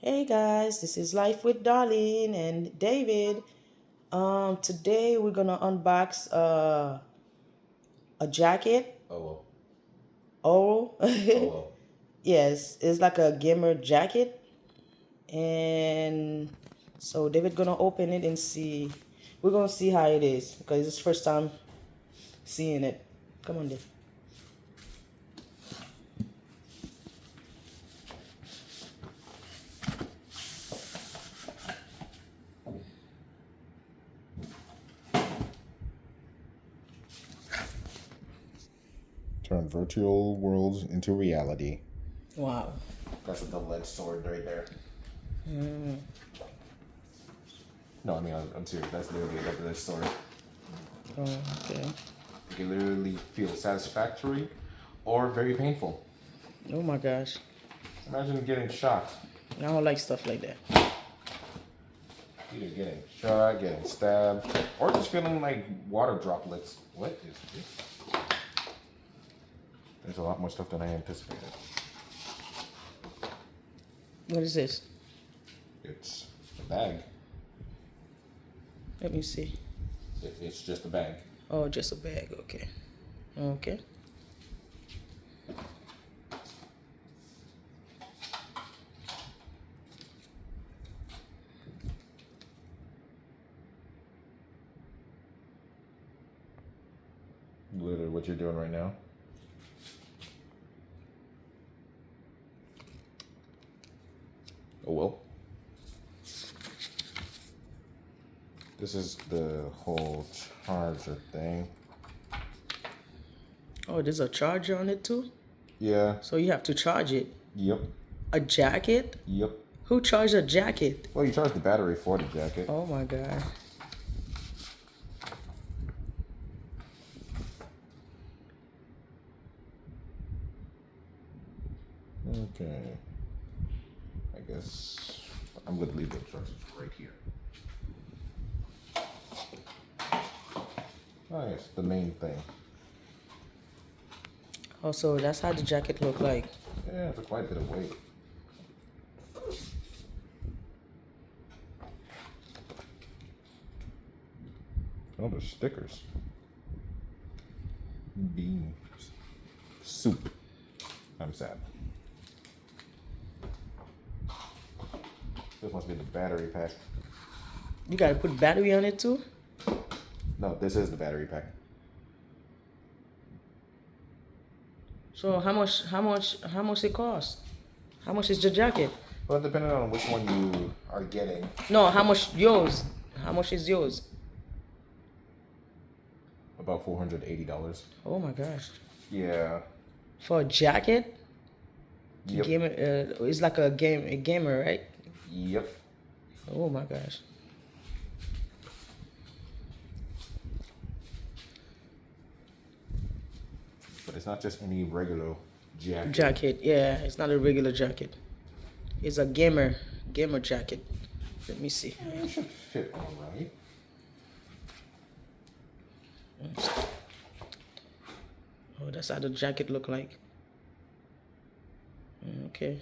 Hey guys, this is Life with Darlene and David. Today we're gonna unbox a jacket. Oh Oh, well. yes, it's like a gamer jacket, and so David gonna open it and see. We're gonna see how it is because it's his first time seeing it. Come on, Dave. Turn virtual worlds into reality. Wow. That's a double-edged sword right there. No, I mean, I'm serious. That's literally a double-edged sword. Oh, okay. It can literally feel satisfactory or very painful. Oh my gosh. Imagine getting shot. I don't like stuff like that. Either getting shot, getting stabbed, or just feeling like water droplets. What is this? There's a lot more stuff than I anticipated. What is this? It's a bag. Let me see. It's just a bag. Oh, just a bag. Okay. Okay. Literally what you're doing right now. Oh well. This is the whole charger thing. Oh, there's a charger on it too? Yeah. So you have to charge it. Yep. A jacket? Yep. Who charged a jacket? Well, you charge the battery for the jacket. Oh my god. Okay. I guess I'm going to leave the instructions right here. Oh, yes, the main thing. Oh, so that's how the jacket look like. Yeah, it's quite a bit of weight. Oh, there's stickers. Beans. Soup. I'm sad. This must be the battery pack. You gotta put battery on it too? No, this is the battery pack. So how much it cost? How much is the jacket? Well, depending on which one you are getting. No, how much yours? How much is yours? About $480. Oh my gosh. Yeah. For a jacket? Yep. Gamer it's like a gamer, right? Yep. Oh my gosh. But it's not just any regular jacket. Jacket, yeah, it's not a regular jacket. It's a gamer jacket. Let me see. Yeah, it should fit all right. Oh, that's how the jacket look like. Okay.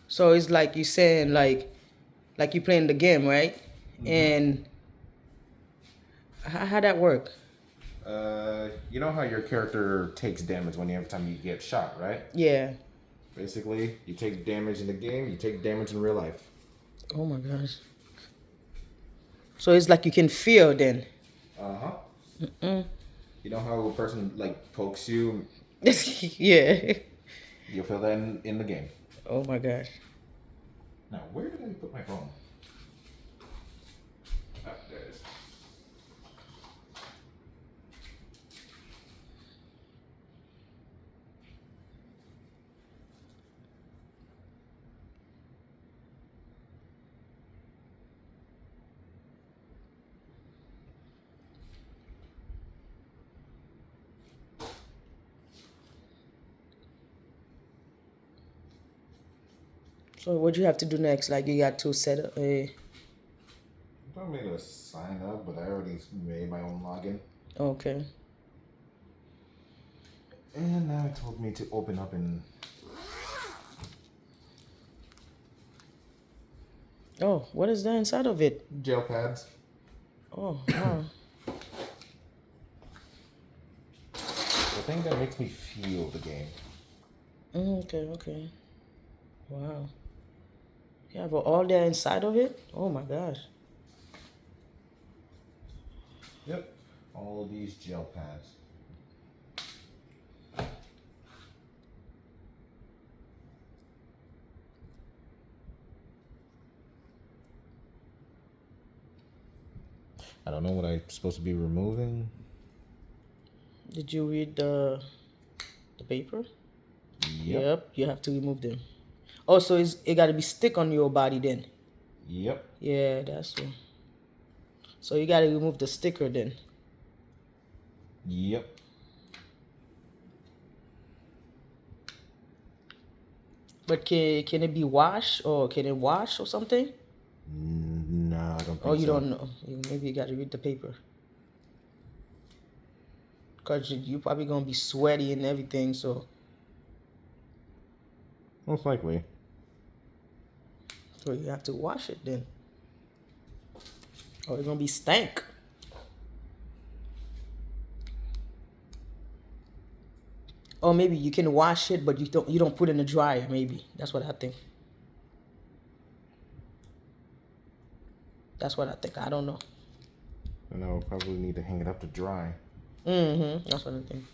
So it's like you saying like you playing the game, right? And how that work? You know how your character takes damage every time you get shot, right? Yeah. Basically, you take damage in the game, you take damage in real life. Oh my gosh. So it's like you can feel then. Uh-huh. You know how a person like pokes you? Yeah. You'll feel that in the game. Oh my gosh. Now, where did I put my phone? Oh, there it is. So what you have to do next? Like you got to set up a. I told me to sign up, but I already made my own login. Okay. And now it told me to open up in Oh, what is that inside of it? Gel pads. Oh, wow. The thing that makes me feel the game. Okay, okay. Wow. You have all that inside of it? Oh my gosh. Yep. All these gel pads. I don't know what I'm supposed to be removing. Did you read the paper? Yep. Yep, you have to remove them. Oh, so it got to be stick on your body then. Yep. Yeah, that's true. So you got to remove the sticker then. Yep. But can it be washed or can it wash or something? No, I don't think so. Oh, you don't know. Maybe you got to read the paper. Because you probably going to be sweaty and everything, so. Most likely. So you have to wash it then. Or it's going to be stank. Or maybe you can wash it, but you don't put it in the dryer. Maybe that's what I think. That's what I think. I don't know. And I'll probably need to hang it up to dry. That's what I think.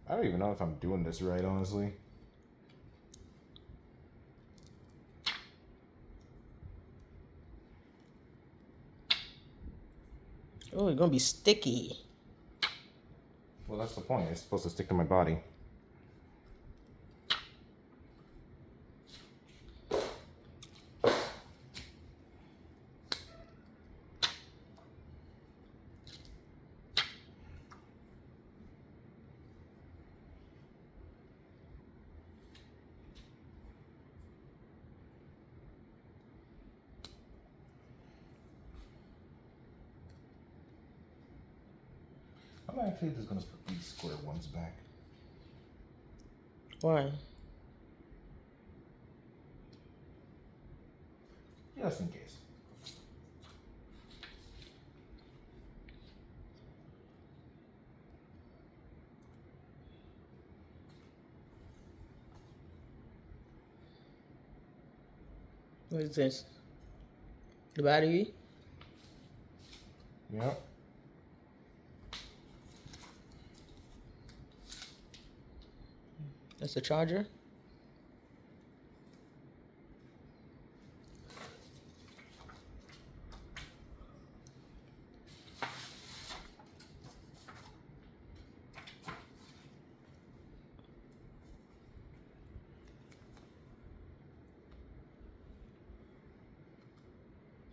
I don't even know if I'm doing this right, honestly. Oh, it's gonna be sticky. Well, that's the point. It's supposed to stick to my body. I'm actually just gonna put these square ones back. Why? Just in case. What is this? The battery? Yep. That's the charger?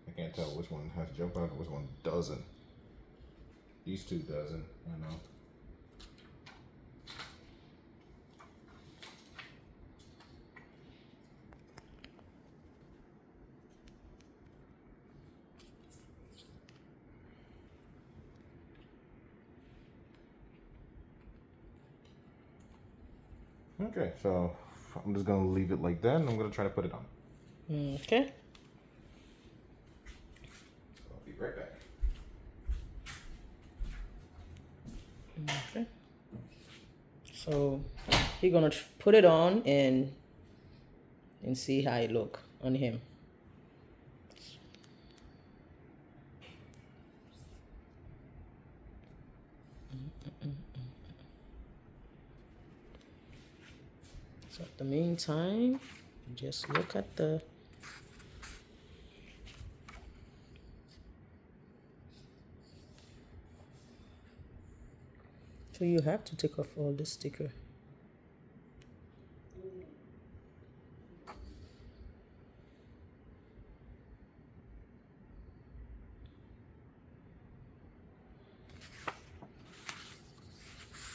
I can't tell which one has jump out and which one doesn't. These two doesn't, I know. Okay, so I'm just gonna leave it like that and I'm gonna try to put it on. Okay. I'll be right back. Okay. So you're gonna put it on and see how it look on him. So at the meantime, just look at the. So you have to take off all the sticker.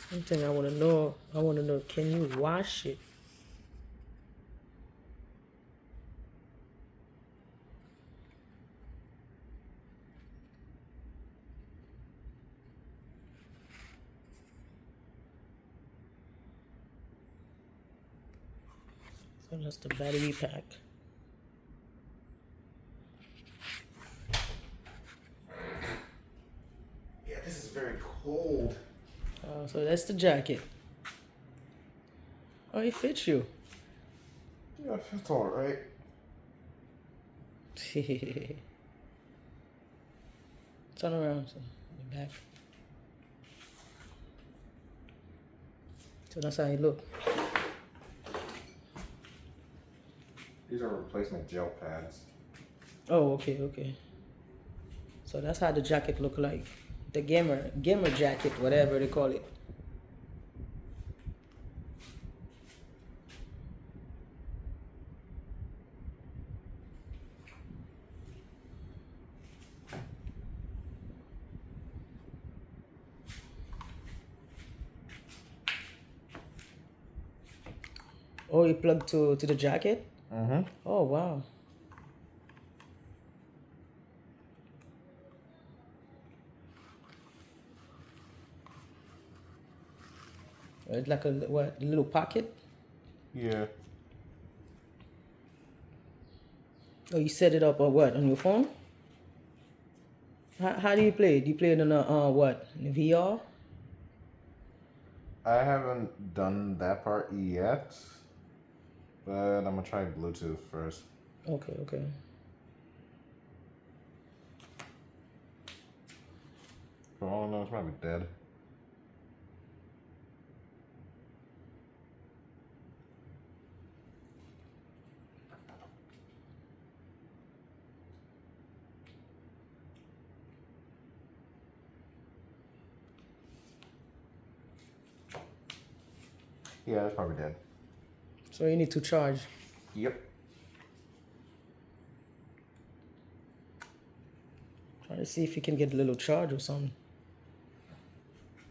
One thing I want to know, can you wash it? So that's the battery pack. Yeah, this is very cold. So that's the jacket. Oh, it fits you. Yeah, it feels alright. Turn around. So the back. So that's how you look. These are replacement gel pads. Oh, okay, okay. So that's how the jacket look like. The gamer jacket, whatever they call it. Oh, you plugged to the jacket? Mm-hmm. Oh, wow. It's like a what? A little pocket? Yeah. Oh, you set it up on what? On your phone? How do you play it? Do you play it on a what? In VR? I haven't done that part yet, but I'm gonna try Bluetooth first. Okay, okay. For all I know, it's probably dead. Yeah, it's probably dead. So you need to charge. Yep. Try to see if you can get a little charge or something.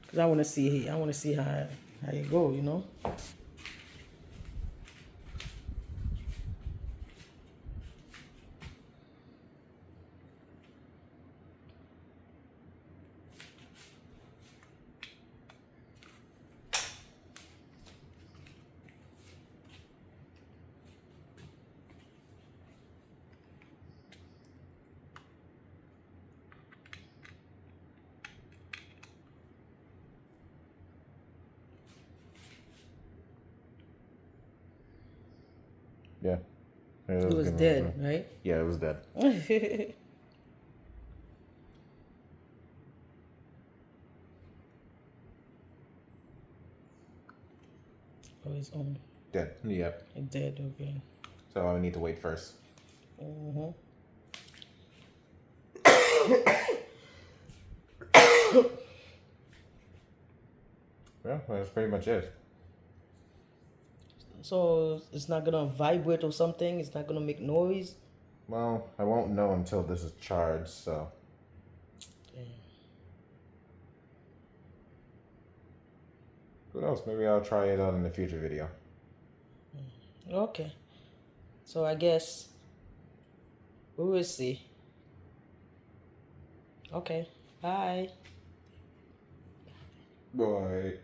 Cause I want to see how you go. You know. Yeah. It was dead, right? Yeah, it was dead. Oh, it's on. Dead. Yep. It's dead. Okay. So I need to wait first. Mm-hmm. Yeah, that's pretty much it. So it's not gonna vibrate or something. It's not gonna make noise. Well, I won't know until this is charged, so. Damn. Who knows? Maybe I'll try it out in a future video. Okay. So I guess we will see. Okay. Bye. Bye.